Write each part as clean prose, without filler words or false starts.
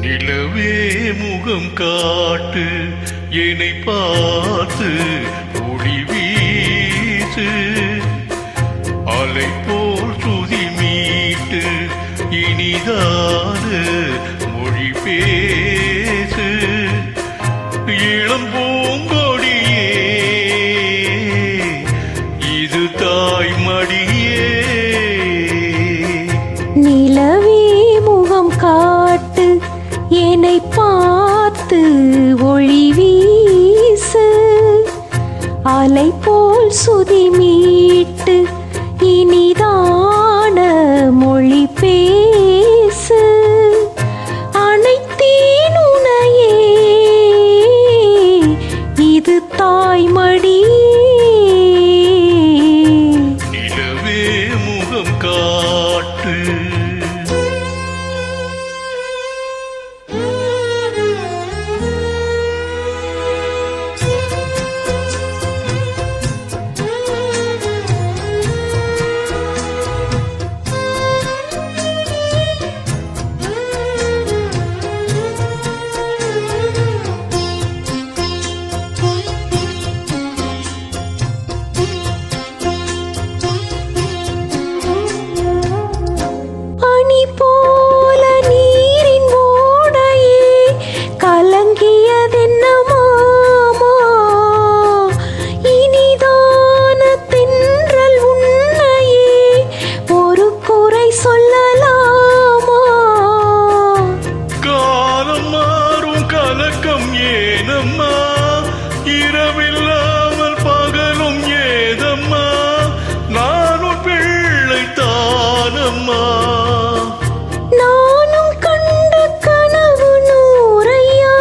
நிலவே முகம் காட்டு என்னை பார்த்து ஒளி வீசு அலை போல் சுதி மீட்டு இனிதான மொழி பேசு இளம் பூங்கொடியே இது தாய்மடியே நிலவே முகம் காட்டு என்னை பார்த்து ஒளி வீசு அலை போல் சுதி மீட்டு இனிதான மொழி பேசு அனைத்தேன் உனையே இது தாய்மடியே நிலவே முகம் காட்டு இரவில்லாமல் பகலும் ஏதம்மா நானும் பிள்ளை தானம்மா நானும் கண்ட கனவு நூறையா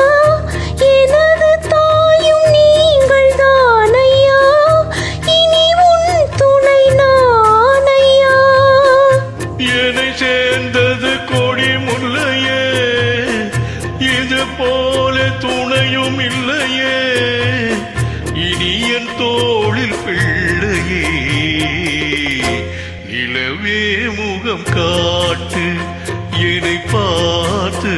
எனது தாயும் நீங்கள் தானையா இனி உன் துணை நானையா என்னை சேர்ந்தது கொடி முல்லையே இது போல துணையும் இல்லையே இனி என் தோளில் பிள்ளையே நிலவே முகம் காட்டு என்னை பார்த்து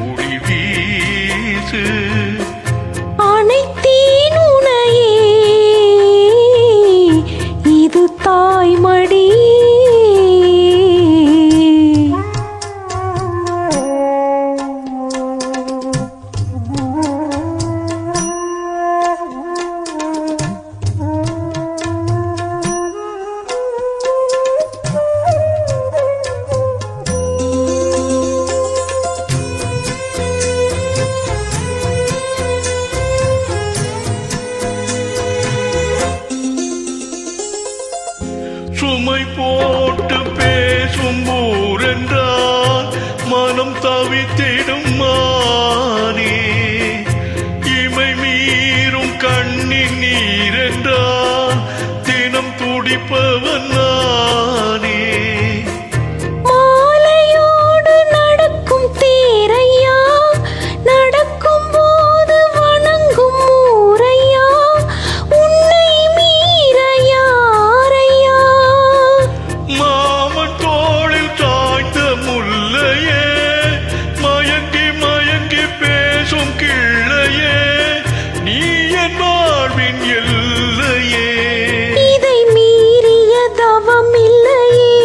ஒளி வீசு அனைத்தேன் உனையே இது தாய்மடியே சுமை போட்டு பேசும் ஊரென்றால் மனம் தவித்திடும் மானே இமை மீறும் கண்ணின் நீரென்றால் தினம் துடிப்பவன் நானே மாலையோடு நடக்கும் தேரையா நடக்கும் போது வணங்கும் ஊரையா உன்னை மீற யாரையா மாமன் தோளில் சாய்ந்த முல்லையே மயங்கி மயங்கி பேசும் கிள்ளையே நீ என் வாழ்வின் எல்லையே இதை மீறிய தவம் இல்லையே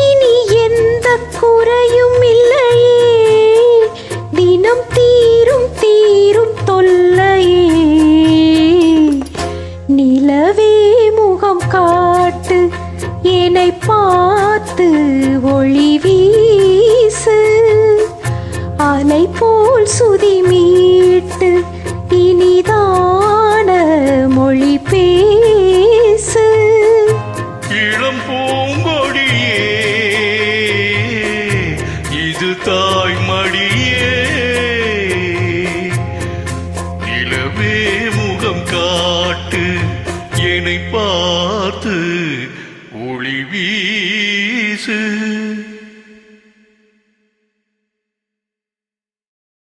இனி எந்த குறையும் இல்லையே தினம் தீரும் தீரும் தொல்லையே நிலவே முகம் காட்டு என்னை பார்த்து ஒளி வீசு அலை போல் சுதி மீட்டு இனிதான மொழி பேசு இளம் பூங்கொடியே இது தாய்மடியே நிலவே முகம் காட்டு என்னை பார்த்து ஒளி வீசு